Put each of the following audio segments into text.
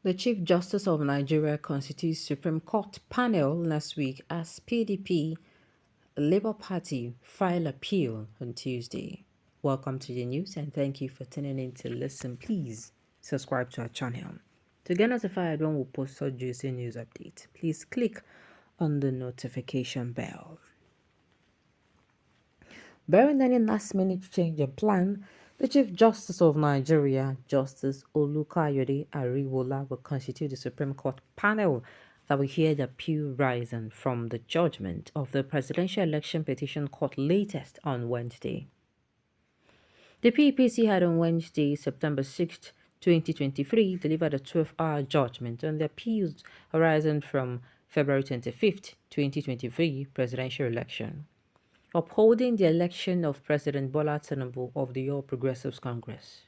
The Chief Justice of Nigeria constitutes Supreme Court panel next week as PDP, Labour Party, file appeal on Tuesday. Welcome to the news and thank you for tuning in to listen. Please subscribe to our channel. To get notified when we post our juicy news update, please click on the notification bell. Bearing any last-minute change in plan, the Chief Justice of Nigeria, Justice Olukayode Ariwola, will constitute the Supreme Court panel that will hear the appeal rising from the judgment of the Presidential Election Petition Court latest on Wednesday. The PPC had on Wednesday, September 6, 2023, delivered a 12-hour judgment on the appeals arising from February 25, 2023 presidential election, upholding the election of President Bola Tinubu of the All Progressives Congress.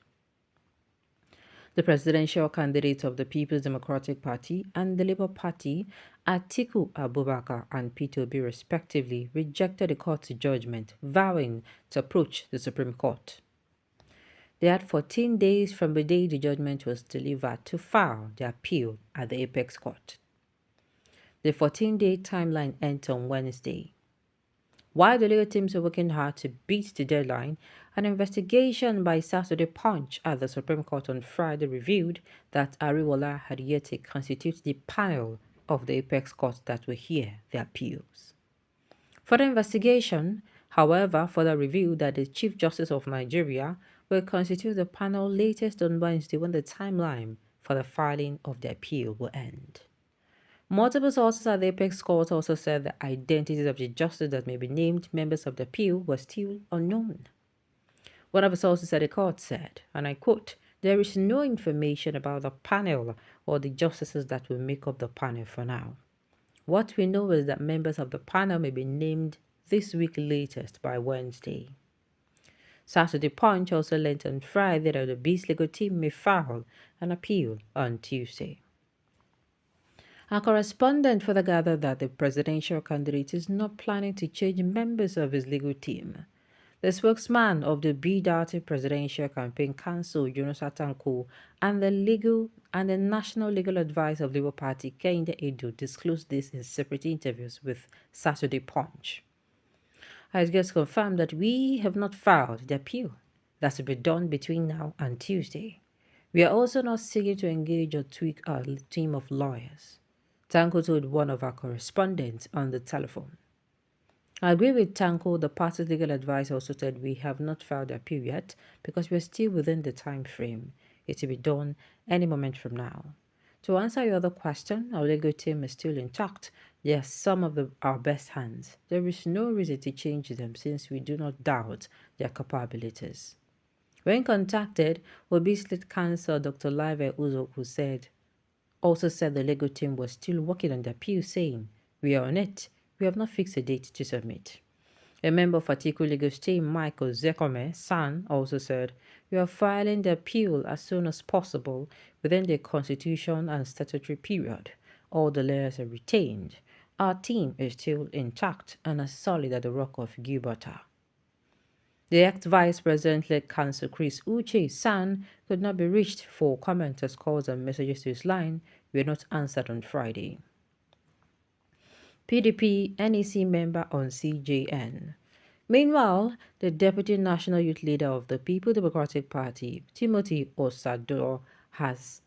The presidential candidates of the People's Democratic Party and the Labour Party, Atiku Abubakar and Peter Obi respectively, rejected the court's judgment, vowing to approach the Supreme Court. They had 14 days from the day the judgment was delivered to file their appeal at the Apex Court. The 14-day timeline ends on Wednesday. While the legal teams are working hard to beat the deadline, an investigation by Saturday Punch at the Supreme Court on Friday revealed that Ariwola had yet to constitute the panel of the Apex Court that will hear the appeals. Further investigation, however, further revealed that the Chief Justice of Nigeria will constitute the panel latest on Wednesday when the timeline for the filing of the appeal will end. Multiple sources at the Apex Court also said the identities of the justices that may be named members of the appeal were still unknown. One of the sources at the court said, and I quote, "There is no information about the panel or the justices that will make up the panel for now. What we know is that members of the panel may be named this week latest by Wednesday." Saturday Punch also learned on Friday that the Beast legal team may file an appeal on Tuesday. Our correspondent further gathered that the presidential candidate is not planning to change members of his legal team. The spokesman of the B-Dati Presidential Campaign Council, Yunusa Tanko, and the National Legal Advice of Labour Party, Kehinde Edo, disclosed this in separate interviews with Saturday Punch. I just confirmed that we have not filed the appeal. That will be done between now and Tuesday. We are also not seeking to engage or tweak our team of lawyers, Tanko told one of our correspondents on the telephone. I agree with Tanko. The party's legal advisor also said we have not filed the appeal yet because we are still within the time frame. It will be done any moment from now. To answer your other question, our legal team is still intact. They are some of our best hands. There is no reason to change them since we do not doubt their capabilities. When contacted, Obi State Counsel Dr. Live Uzoku also said the legal team was still working on the appeal, saying, "We are on it. We have not fixed a date to submit." A member of Atiku legal team, Michael Zekome San, also said, "We are filing the appeal as soon as possible within the constitution and statutory period. All the layers are retained. Our team is still intact and as solid as the rock of Gibraltar." The ex-vice president-led counsel Chris Uche San could not be reached for comment as calls and messages to his line were not answered on Friday. PDP NEC member on CJN. Meanwhile, the Deputy National Youth Leader of the People's Democratic Party, Timothy Osadolo, has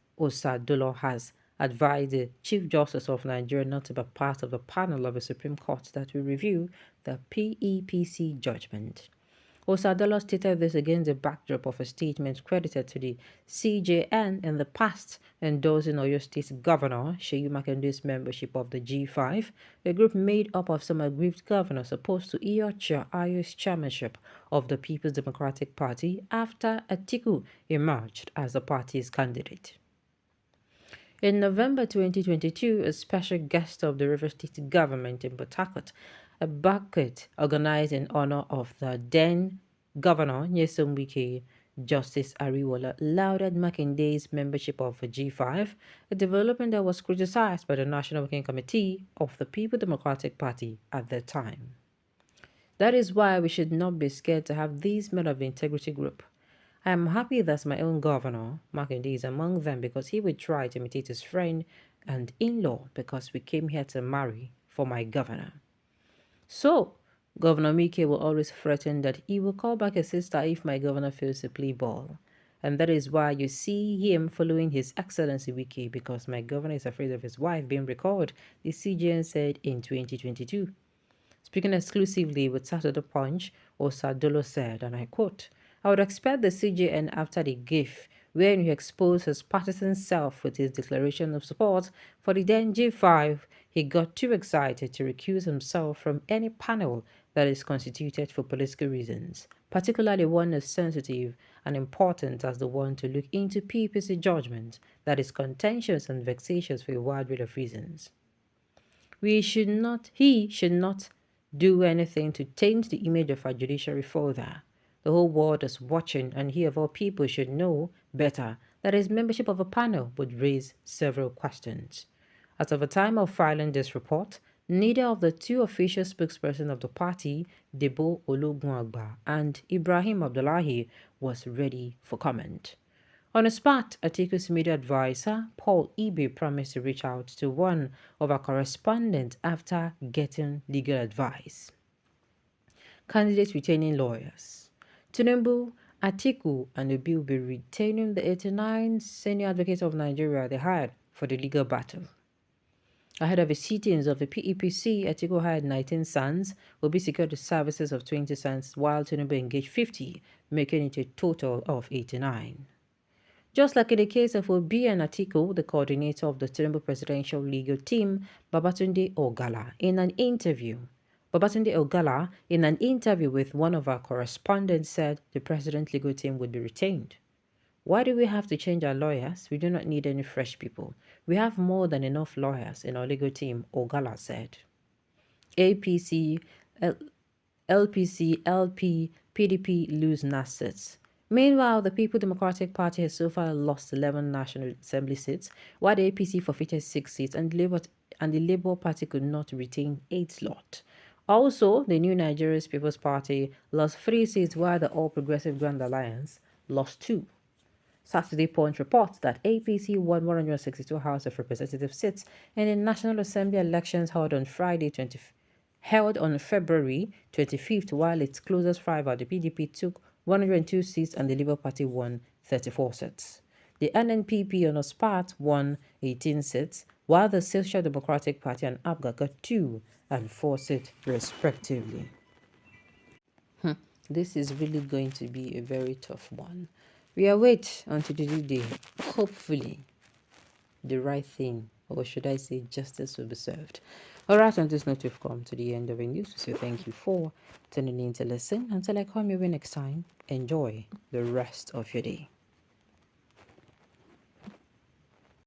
advised the Chief Justice of Nigeria not to be part of the panel of the Supreme Court that will review the PEPC judgment. Osadolo stated this against the backdrop of a statement credited to the CJN in the past, endorsing Oyo State Governor Seyi Makende's membership of the G5, a group made up of some aggrieved governors opposed to Iyorchia Ayo's chairmanship of the People's Democratic Party after Atiku emerged as the party's candidate. In November 2022, a special guest of the River State government in Port Harcourt, a banquet organized in honor of the then Governor Nyesom Wike, Justice Ariwola lauded Makende's membership of the G5, a development that was criticized by the National Working Committee of the People's Democratic Party at that time. That is why we should not be scared to have these men of the integrity group. I am happy that my own governor, Makinde, is among them because he would try to imitate his friend and in-law because we came here to marry for my governor. So, Governor Mike will always threaten that he will call back his sister if my governor fails to play ball. And that is why you see him following His Excellency Wiki because my governor is afraid of his wife being recalled, the CGN said in 2022. Speaking exclusively with Saturday Punch, Osadolo said, and I quote, I would expect the CJN after the GIF, wherein he exposed his partisan self with his declaration of support for the then G5, he got too excited to recuse himself from any panel that is constituted for political reasons, particularly one as sensitive and important as the one to look into PPC judgment that is contentious and vexatious for a wide range of reasons. He should not do anything to taint the image of our judiciary further. The whole world is watching, and he of all people should know better that his membership of a panel would raise several questions. As of the time of filing this report, neither of the two official spokespersons of the party, Debo Ologunagba and Ibrahim Abdullahi, was ready for comment. On the spot, Atiku's media advisor, Paul Ibe, promised to reach out to one of our correspondents after getting legal advice. Candidates retaining lawyers. Tinubu, Atiku, and Obi will be retaining the 89 senior advocates of Nigeria they hired for the legal battle. Ahead of the sittings of the PEPC, Atiku hired 19 sons, Obi secured the services of 20 sons, while Tinubu engaged 50, making it a total of 89. Just like in the case of Obi and Atiku, the coordinator of the Tinubu presidential legal team, Babatunde Ogala, in an interview with one of our correspondents said the president's legal team would be retained. Why do we have to change our lawyers? We do not need any fresh people. We have more than enough lawyers in our legal team, Ogala said. APC, LPC, LP, PDP lose assets. Meanwhile, the People Democratic Party has so far lost 11 National Assembly seats, while the APC forfeited 6 seats and the Labour Party could not retain 8 slots. Also, the New Nigeria's People's Party lost 3 seats, while the All Progressive Grand Alliance lost 2. Saturday Punch reports that APC won 162 House of Representative seats in the National Assembly elections held on February 25th, while its closest rival, the PDP, took 102 seats and the Labour Party won 34 seats. The NNPP on a spot won 18 seats, while the Social Democratic Party and APGA got 2 and 4 seats respectively. This is really going to be a very tough one. We await until the day. Hopefully, the right thing, or should I say justice, will be served. Alright, on this note, we've come to the end of the news. So thank you for tuning in to listen. Until I come your way next time, enjoy the rest of your day.